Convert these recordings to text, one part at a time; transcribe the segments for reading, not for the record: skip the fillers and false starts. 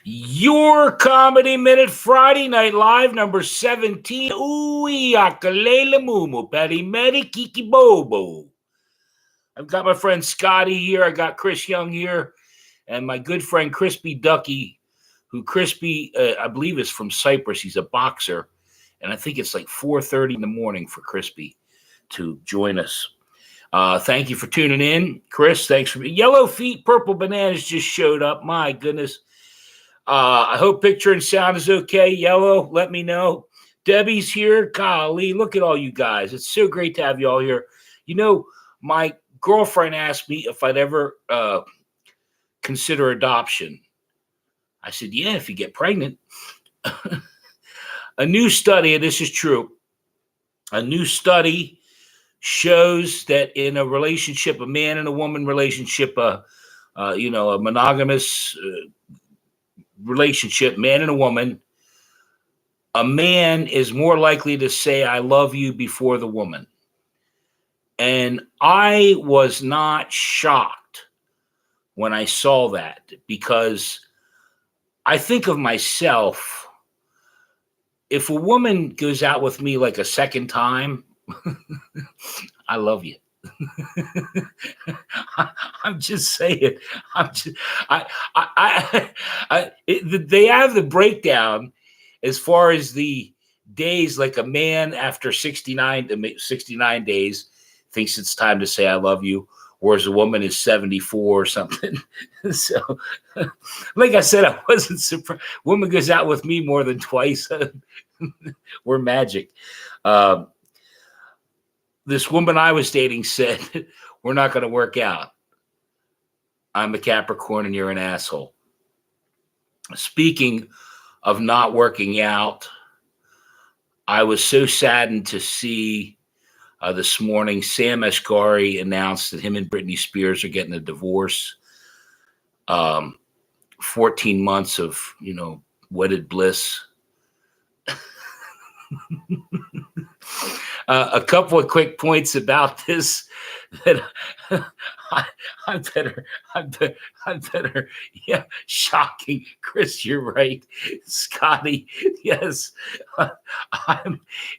Your Comedy Minute Friday Night Live, number 17. Ooh, akalele mumu, peri meri kiki bobo. I've got my friend Scotty here. I got Chris Young here. And my good friend Crispy Ducky, who Crispy, I believe, is from Cyprus. He's a boxer. And I think it's like 4:30 in the morning for Crispy to join us. Thank you for tuning in. Chris, thanks for Yellow Feet, Purple Bananas just showed up. My goodness. I hope picture and sound is okay. Yellow, let me know. Debbie's here. Golly, look at all you guys. It's so great to have you all here. You know, my girlfriend asked me if I'd ever consider adoption. I said, yeah, if you get pregnant. A new study, and this is true, a new study shows that in a relationship, a man and a woman relationship, a monogamous relationship, man and a woman, a man is more likely to say, I love you before the woman. And I was not shocked when I saw that, because I think of myself, if a woman goes out with me like a second time, I love you. I'm just saying. They have the breakdown as far as the days. Like a man after 69 days thinks it's time to say I love you, whereas a woman is 74 or something. So, like I said, I wasn't surprised. Woman goes out with me more than twice. We're magic. This woman I was dating said, we're not going to work out. I'm a Capricorn and you're an asshole. Speaking of not working out, I was so saddened to see this morning Sam Asghari announced that him and Britney Spears are getting a divorce. 14 months of, wedded bliss. A couple of quick points about this that I better. Yeah, shocking. Chris, you're right. Scotty, yes.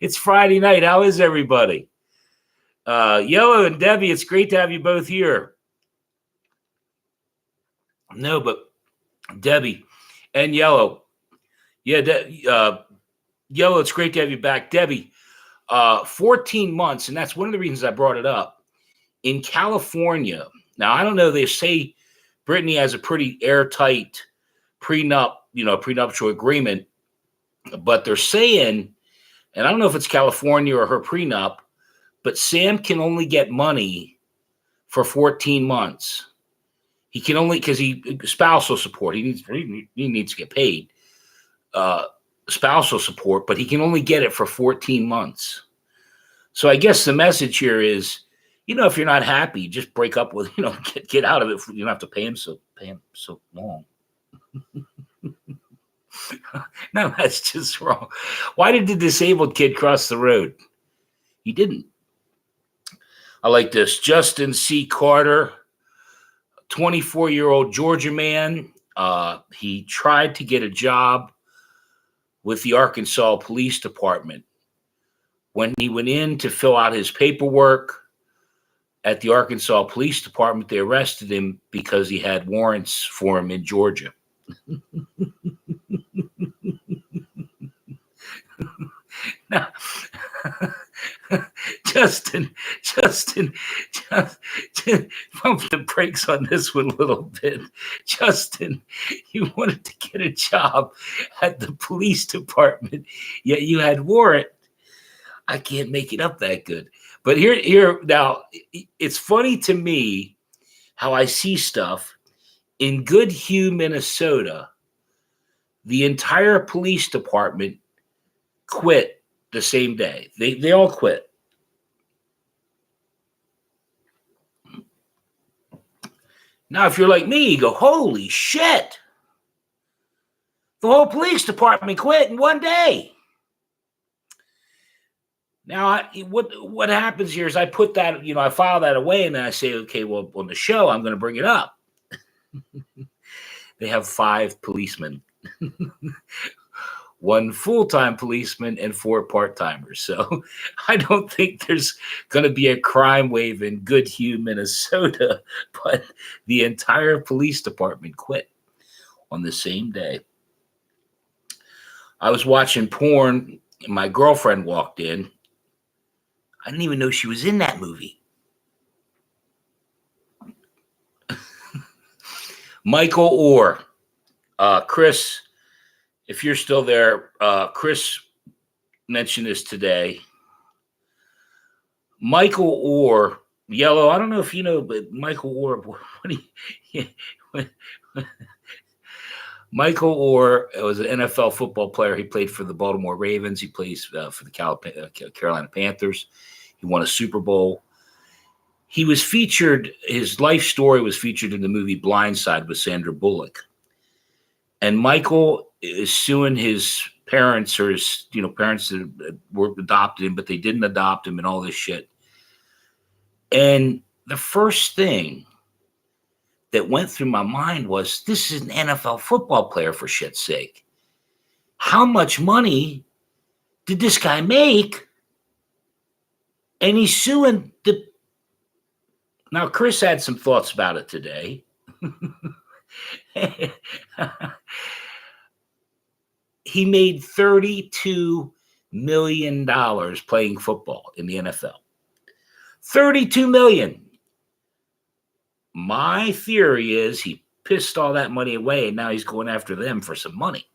It's Friday night. How is everybody? Yellow and Debbie, it's great to have you both here. No, but Debbie and Yellow. Yeah, Yellow, it's great to have you back. Debbie, 14 months, and that's one of the reasons I brought it up. In California, now I don't know, they say Britney has a pretty airtight prenuptial agreement, but they're saying, and I don't know if it's California or her prenup, but Sam can only get money for 14 months. He can only, because spousal support, he needs to get paid. Spousal support, but he can only get it for 14 months. So I guess the message here is, if you're not happy, just break up with, get out of it. You don't have to pay him so long. No, that's just wrong. Why did the disabled kid cross the road? He didn't. I like this. Justin C. Carter, 24-year-old Georgia man. He tried to get a job with the Arkansas Police Department. When he went in to fill out his paperwork at the Arkansas Police Department, they arrested him because he had warrants for him in Georgia. Now, Justin, pump the brakes on this one a little bit. Justin, you wanted to get a job at the police department, yet you had warrant. I can't make it up that good. But here now, it's funny to me how I see stuff. In Goodhue, Minnesota, the entire police department quit the same day. They all quit. Now, if you're like me, you go, holy shit. The whole police department quit in one day. Now, what happens here is I put that, I file that away, and then I say, okay, well, on the show, I'm going to bring it up. They have 5 policemen 1 full-time policeman and 4 part-timers. So I don't think there's going to be a crime wave in Goodhue, Minnesota, but the entire police department quit on the same day. I was watching porn, and my girlfriend walked in. I didn't even know she was in that movie. Michael Orr. Chris, if you're still there, Chris mentioned this today. Michael Orr, Yellow, I don't know if you know, but Michael Orr, Michael Orr was an NFL football player. He played for the Baltimore Ravens. He plays for the Carolina Panthers. He won a Super Bowl. He was featured, his life story was featured in the movie Blindside with Sandra Bullock. And Michael is suing his parents, or his parents that were adopted him, but they didn't adopt him and all this shit. And the first thing that went through my mind was, this is an NFL football player, for shit's sake. How much money did this guy make? And he's suing the... Now, Chris had some thoughts about it today. He made $32 million playing football in the NFL. $32 million. My theory is he pissed all that money away, and now he's going after them for some money.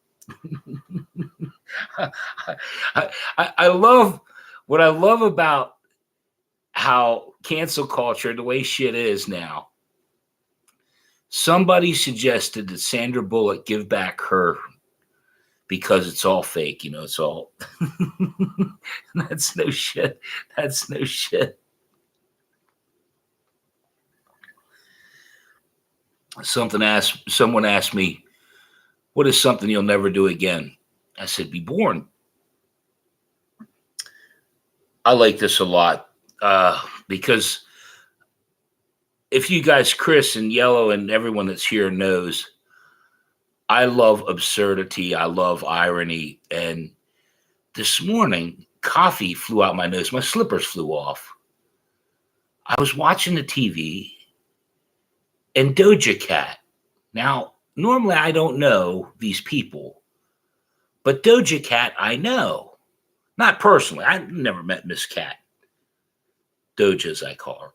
I love what I love about how cancel culture, the way shit is now. Somebody suggested that Sandra Bullock give back her, because it's all fake, it's all. That's no shit. That's no shit. Someone asked me, what is something you'll never do again? I said, be born. I like this a lot, because if you guys, Chris and Yellow and everyone that's here knows, I love absurdity. I love irony. And this morning, coffee flew out my nose. My slippers flew off. I was watching the TV, and Doja Cat. Now, normally I don't know these people, but Doja Cat I know. Not personally. I never met Miss Cat. Doja, as I call her.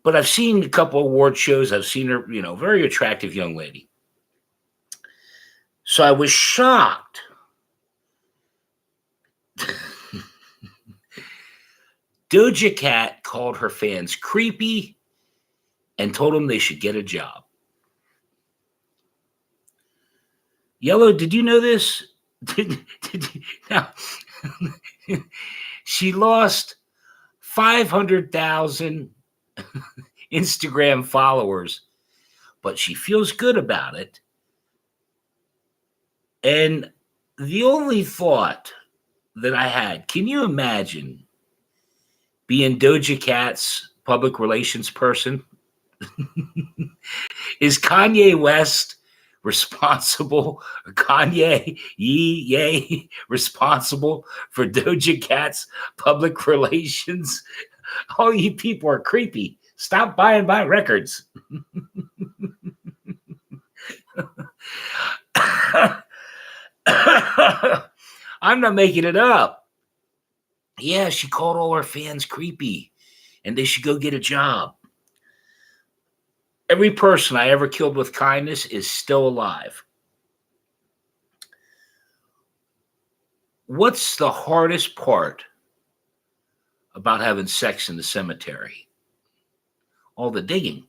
But I've seen a couple award shows. I've seen her, very attractive young lady. So I was shocked. Doja Cat called her fans creepy and told them they should get a job. Yellow, did you know this? Now, she lost 500,000 Instagram followers, but she feels good about it. And the only thought that I had, can you imagine being Doja Cat's public relations person? Is Kanye West responsible, responsible for Doja Cat's public relations? All you people are creepy. Stop buying my records. I'm not making it up. Yeah, she called all her fans creepy, and they should go get a job. Every person I ever killed with kindness is still alive. What's the hardest part about having sex in the cemetery? All the digging.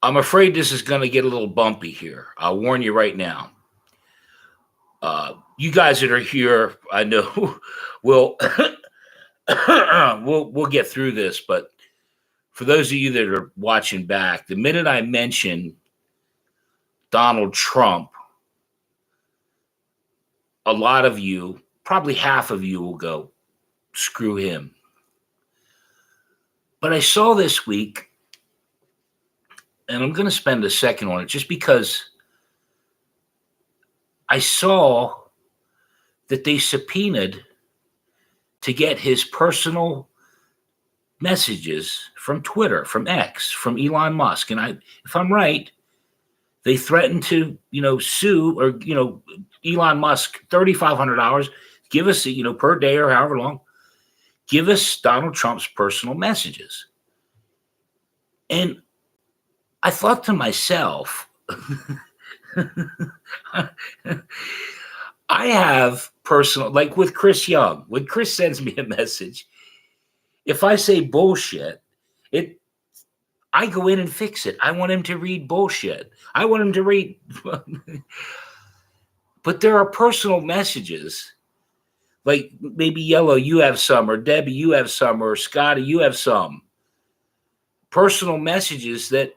I'm afraid this is going to get a little bumpy here. I'll warn you right now. You guys that are here, I know, we'll get through this. But for those of you that are watching back, the minute I mention Donald Trump, a lot of you, probably half of you, will go, screw him. But I saw this week and I'm going to spend a second on it just because I saw that they subpoenaed to get his personal messages from Twitter, from X, from Elon Musk. And if I'm right, they threatened to, sue or, Elon Musk $3,500, give us, per day or however long, give us Donald Trump's personal messages. And I thought to myself, I have personal, like with Chris Young, when Chris sends me a message, if I say bullshit, I go in and fix it. I want him to read bullshit. I want him to read. But there are personal messages, like maybe Yellow, you have some, or Debbie, you have some, or Scotty, you have some personal messages that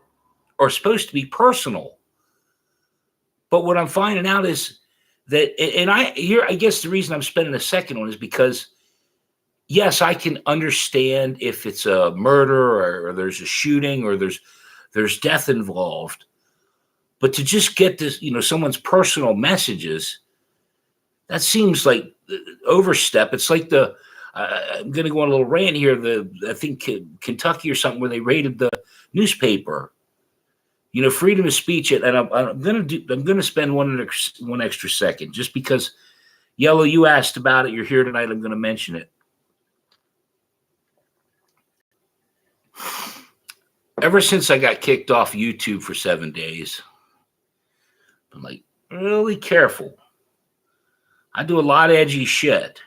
are supposed to be personal. But what I'm finding out is that, and I guess the reason I'm spending a second on is because, yes, I can understand if it's a murder or there's a shooting or there's death involved. But to just get this, someone's personal messages, that seems like overstep. It's like I'm going to go on a little rant here. I think Kentucky or something where they raided the newspaper. Freedom of speech, and I'm going to spend one extra second just because, Yellow, you asked about it. You're here tonight. I'm going to mention it. Ever since I got kicked off YouTube for 7 days, I'm like really careful. I do a lot of edgy shit,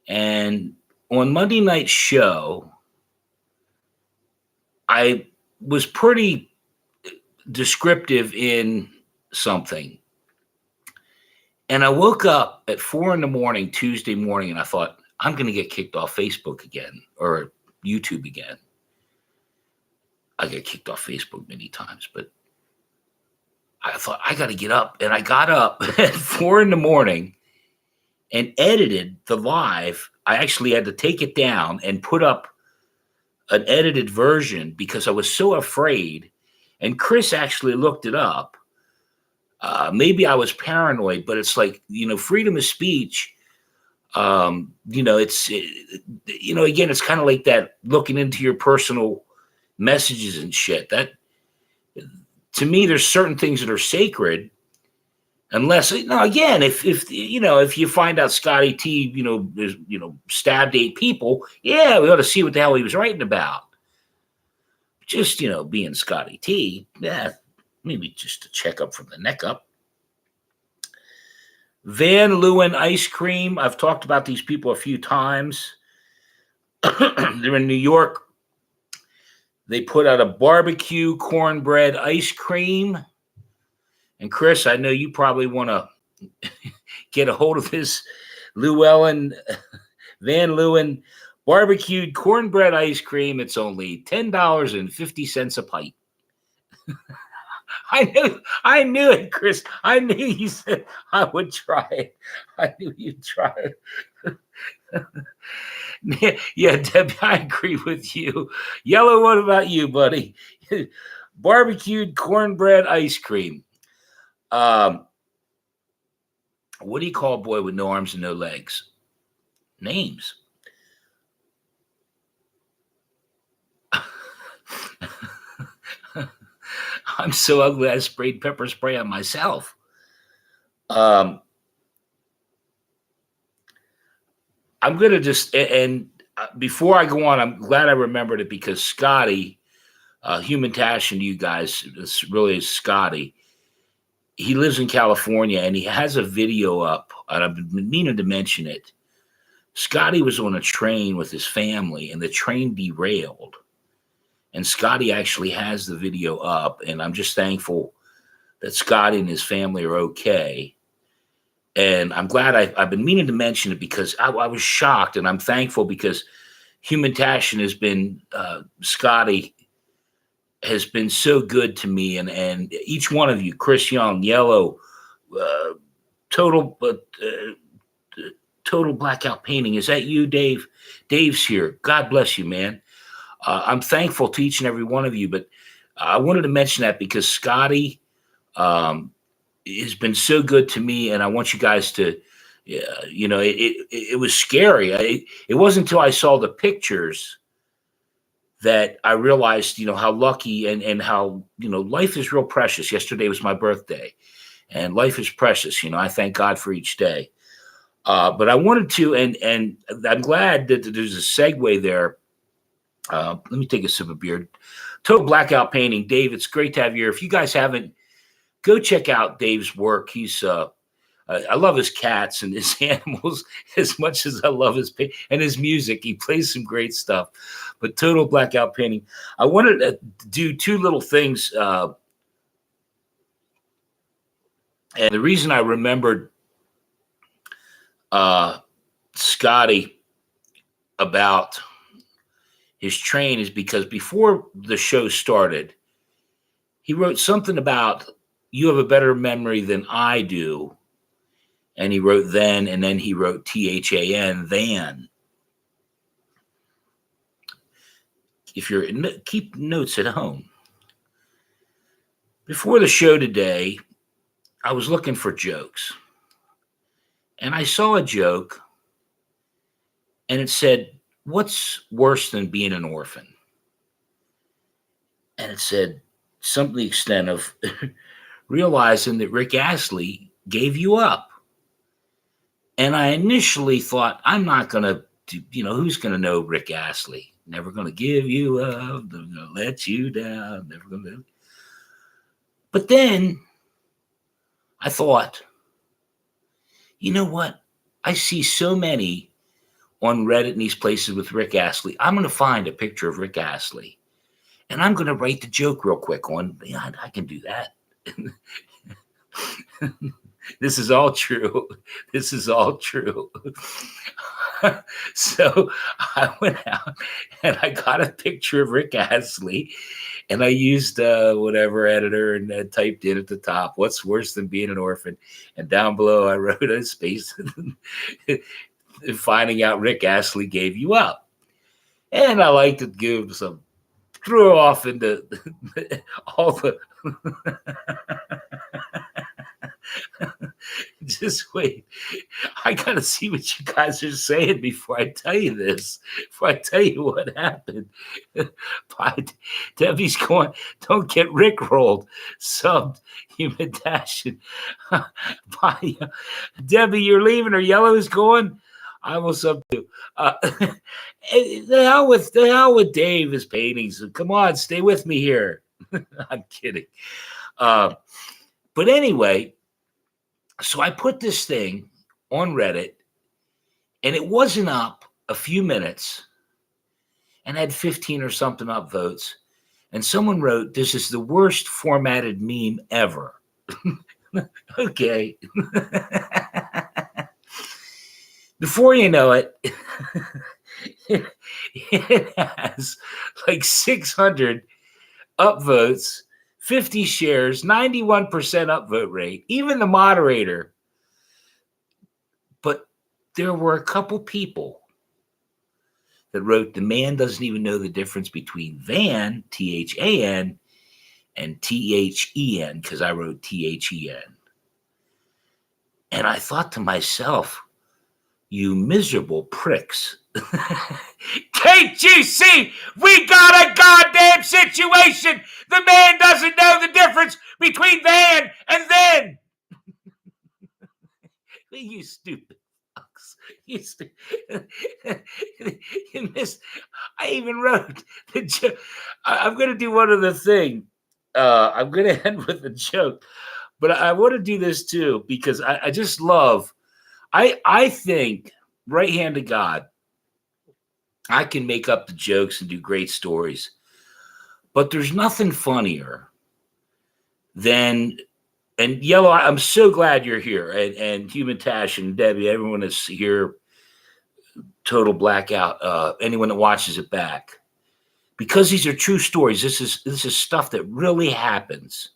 and on Monday night's show, I was pretty descriptive in something. And I woke up at 4 a.m. Tuesday morning, and I thought, I'm going to get kicked off Facebook again or YouTube again. I got kicked off Facebook many times, but I thought I got to get up. And I got up at 4 a.m. and edited the live. I actually had to take it down and put up an edited version because I was so afraid. And Chris actually looked it up. Maybe I was paranoid, but it's like, freedom of speech. Again, it's kind of like that looking into your personal messages and shit. That, to me, there's certain things that are sacred. Unless, again, if you find out Scotty T, stabbed 8 people, yeah, we ought to see what the hell he was writing about. Just, being Scotty T, yeah, maybe just a checkup from the neck up. Van Leeuwen Ice Cream. I've talked about these people a few times. They're in New York. They put out a barbecue cornbread ice cream. And Chris, I know you probably want to get a hold of this Van Leeuwen barbecued cornbread ice cream. It's only $10.50 a pint. I knew it, Chris. I knew you said I would try it. I knew you'd try it. Yeah, Debbie, I agree with you. Yellow, what about you, buddy? Barbecued cornbread ice cream. What do you call a boy with no arms and no legs? Names. I'm so ugly I sprayed pepper spray on myself. I'm going to just, and before I go on, I'm glad I remembered it because Scotty, Human Tash and you guys, this really is Scotty. He lives in California and he has a video up, and I've been meaning to mention it. Scotty was on a train with his family and the train derailed. And Scotty actually has the video up, and I'm just thankful that Scotty and his family are okay. And I'm glad I've been meaning to mention it because I was shocked, and I'm thankful because Human Tashin has been, Scotty has been so good to me, and each one of you, Chris Young, Yellow, Total Blackout Painting. Is that you, Dave? Dave's here. God bless you, man. I'm thankful to each and every one of you, but I wanted to mention that because Scotty has been so good to me, and I want you guys to, it was scary. It wasn't until I saw the pictures that I realized, how lucky and how, life is real precious. Yesterday was my birthday, and life is precious. I thank God for each day. But I wanted to, and I'm glad that there's a segue there. Let me take a sip of beer. Total Blackout Painting. Dave, it's great to have you here. If you guys haven't, go check out Dave's work. He's I love his cats and his animals as much as I love his paint and his music. He plays some great stuff. But Total Blackout Painting. I wanted to do two little things. And the reason I remembered Scotty about his train is because before the show started, he wrote something about, you have a better memory than I do. And he wrote then, and then he wrote THAN, than. If you're, keep notes at home. Before the show today, I was looking for jokes. And I saw a joke, and it said, what's worse than being an orphan? And it said something to the extent of realizing that Rick Astley gave you up. And I initially thought, I'm not going to, who's going to know Rick Astley? Never going to give you up, never going to let you down, never going to. But then I thought, you know what? I see so many on Reddit and these places with Rick Astley. I'm going to find a picture of Rick Astley, and I'm going to write the joke real quick on, I can do that. This is all true. This is all true. So I went out and I got a picture of Rick Astley, and I used whatever editor and typed in at the top, what's worse than being an orphan? And down below, I wrote a space finding out Rick Astley gave you up. And I like to give some, throw off into all the... Just wait. I got to see what you guys are saying before I tell you this, before I tell you what happened. Debbie's going, don't get Rickrolled. Subbed, human dashing. Bye. Debbie, you're leaving, or Yellow's going? I will sub too. The hell with Dave, his paintings. Come on, stay with me here. I'm kidding. But anyway, so I put this thing on Reddit, and it wasn't up a few minutes and had 15 or something upvotes. And someone wrote, this is the worst formatted meme ever. Okay. Before you know it, it has like 600 upvotes, 50 shares, 91% upvote rate, even the moderator. But there were a couple people that wrote, the man doesn't even know the difference between than, THAN, and THEN, because I wrote THEN. And I thought to myself, you miserable pricks. Can't you see? We got a goddamn situation. The man doesn't know the difference between than and then. You stupid fucks. You missed. I even wrote the joke. I'm going to do one other thing. I'm going to end with a joke. But I want to do this too, because I just love, I think, right hand to God, I can make up the jokes and do great stories. But there's nothing funnier than, and Yellow, I'm so glad you're here. And Human Tash and Debbie, everyone is here, Total Blackout, anyone that watches it back. Because these are true stories. This is stuff that really happens.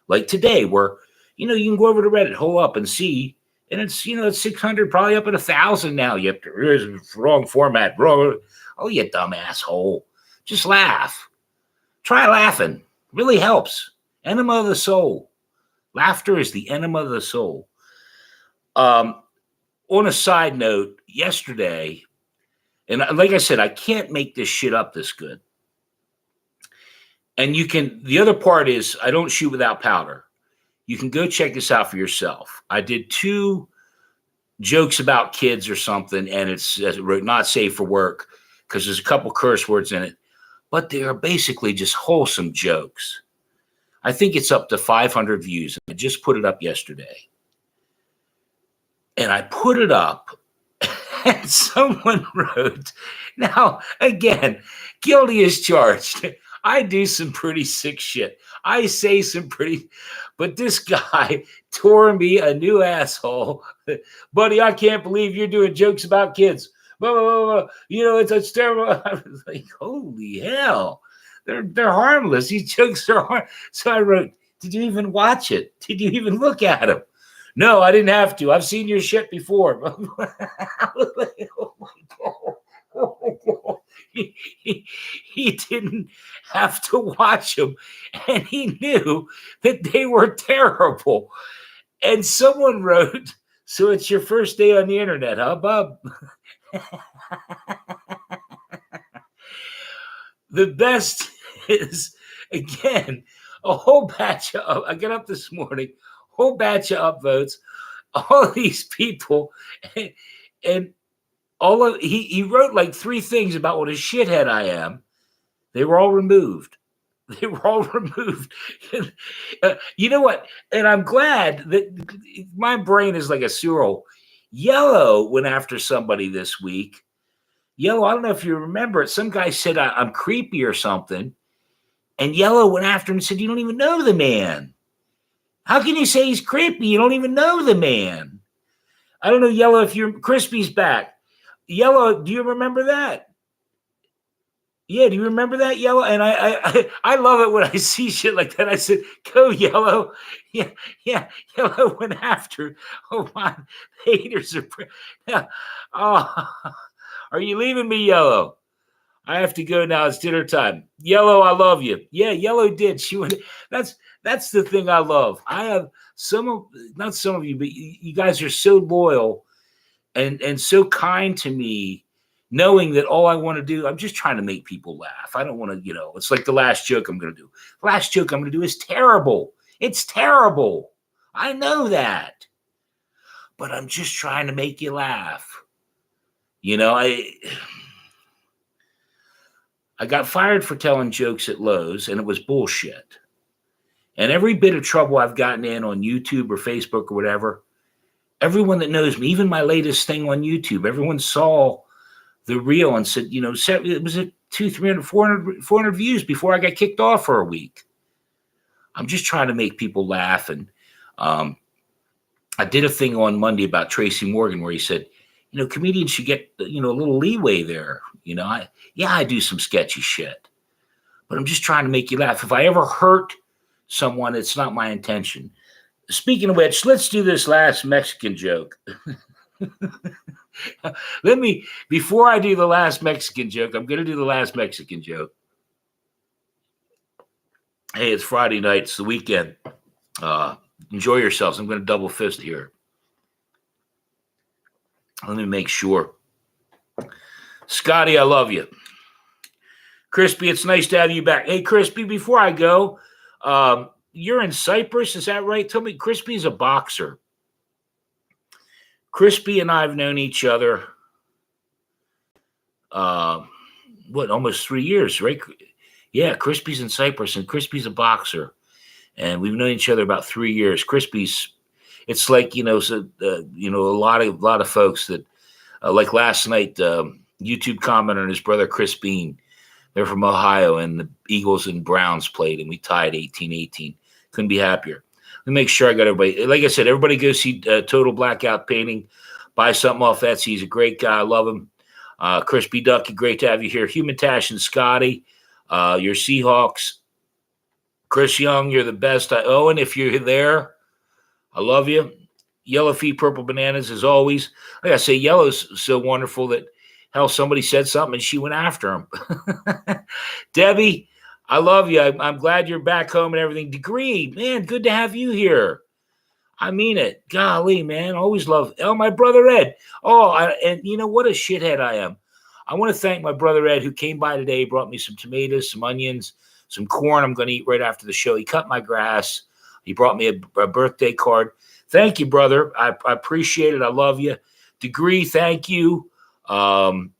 Like today, where, you can go over to Reddit, hold up and see, and it's, it's 600, probably up at 1,000 now. You have to, wrong format, wrong. Oh, you dumb asshole. Just laugh. Try laughing. Really helps. Enema of the soul. Laughter is the enema of the soul. On a side note, yesterday, and like I said, I can't make this shit up this good. And the other part is I don't shoot without powder. You can go check this out for yourself. I did 2 jokes about kids or something, and it's not safe for work because there's a couple curse words in it, but they are basically just wholesome jokes. I think it's up to 500 views. I just put it up yesterday. And I put it up, and someone wrote, now, again, guilty as charged. I do some pretty sick shit. I say some pretty, but this guy tore me a new asshole. Buddy, I can't believe you're doing jokes about kids. Blah, blah, blah, blah. You know, it's terrible. I was like, holy hell. They're harmless. These jokes are harmless. So I wrote, did you even watch it? Did you even look at them? No, I didn't have to. I've seen your shit before. I was like, oh my God. Oh my God. He didn't have to watch them, and he knew that they were terrible. And someone wrote, so it's your first day on the internet, huh, Bob? The best is, again, a whole batch of, I got up this morning, whole batch of upvotes, all these people, and all of he wrote like 3 things about what a shithead I am. They were all removed. They were all removed. You know what? And I'm glad that my brain is like a cereal. Yellow went after somebody this week. Yellow, I don't know if you remember it. Some guy said I'm creepy or something. And Yellow went after him and said, you don't even know the man. How can you say he's creepy? You don't even know the man. I don't know, Yellow, if you're Crispy's back. Yellow, do you remember that? Yeah, do you remember that, Yellow? And I love it when I see shit like that. I said, go, Yellow. Yeah, Yellow went after. Oh, my haters are. Oh, are you leaving me, Yellow? I have to go now. It's dinner time. Yellow, I love you. Yeah, Yellow did. She went. That's the thing I love. I have not some of you, but you guys are so loyal and so kind to me, knowing that all I want to do, I'm just trying to make people laugh. I don't want to, it's like the last joke I'm going to do. The last joke I'm going to do is terrible. It's terrible. I know that. But I'm just trying to make you laugh. I got fired for telling jokes at Lowe's, and it was bullshit. And every bit of trouble I've gotten in on YouTube or Facebook or whatever, everyone that knows me, even my latest thing on YouTube, everyone saw the reel and said, it was at 200, 300, 400 views before I got kicked off for a week. I'm just trying to make people laugh. And I did a thing on Monday about Tracy Morgan where he said, comedians should get, a little leeway there. I do some sketchy shit, but I'm just trying to make you laugh. If I ever hurt someone, it's not my intention. Speaking of which, let's do this last Mexican joke. Before I do the last Mexican joke, I'm going to do the last Mexican joke. Hey, it's Friday night. It's the weekend. Enjoy yourselves. I'm going to double fist here. Let me make sure. Scotty, I love you. Crispy, it's nice to have you back. Hey, Crispy, before I go, you're in Cyprus, is that right? Tell me, Crispy's a boxer. Crispy and I have known each other, almost 3 years, right? Yeah, Crispy's in Cyprus, and Crispy's a boxer. And we've known each other about 3 years. Crispy's, it's like, a lot of folks that, like last night, YouTube commenter and his brother Chris Bean, they're from Ohio, and the Eagles and Browns played, and we tied 18-18. Couldn't be happier. Let me make sure I got everybody. Like I said, everybody go see Total Blackout Painting. Buy something off Etsy. He's a great guy. I love him. Crispy Ducky, great to have you here. Human Tash and Scotty, your Seahawks. Chris Young, you're the best. Owen, if you're there, I love you. Yellow Feet, Purple Bananas, as always. Like I say, Yellow's so wonderful that, hell, somebody said something and she went after him. Debbie, I love you. I'm glad you're back home and everything. Degree, man, good to have you here. I mean it. Golly, man. Always love. Oh, my brother Ed. Oh, and you know what a shithead I am. I want to thank my brother Ed who came by today, brought me some tomatoes, some onions, some corn I'm going to eat right after the show. He cut my grass. He brought me a birthday card. Thank you, brother. I appreciate it. I love you. Degree, thank you. Thank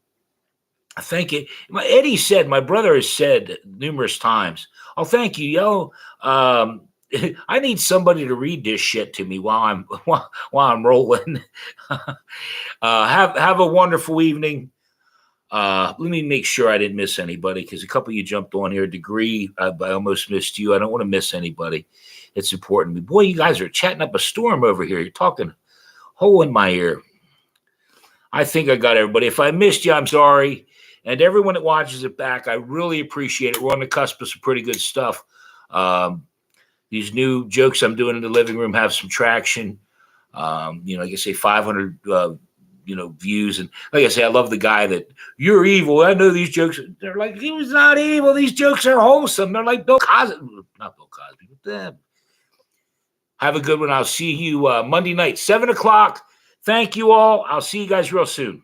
you. Eddie said, my brother has said numerous times, oh, thank you, yo. I need somebody to read this shit to me while I'm rolling. Have a wonderful evening. Let me make sure I didn't miss anybody because a couple of you jumped on here. Degree, I almost missed you. I don't want to miss anybody. It's important. Boy, you guys are chatting up a storm over here. You're talking hole in my ear. I think I got everybody. If I missed you, I'm sorry. And everyone that watches it back, I really appreciate it. We're on the cusp of some pretty good stuff. These new jokes I'm doing in the living room have some traction. Like I say, 500, views. And like I say, I love the guy that you're evil. I know these jokes. They're like, he was not evil. These jokes are wholesome. They're like Bill Cosby. Not Bill Cosby, but them. Have a good one. I'll see you Monday night, 7 o'clock. Thank you all. I'll see you guys real soon.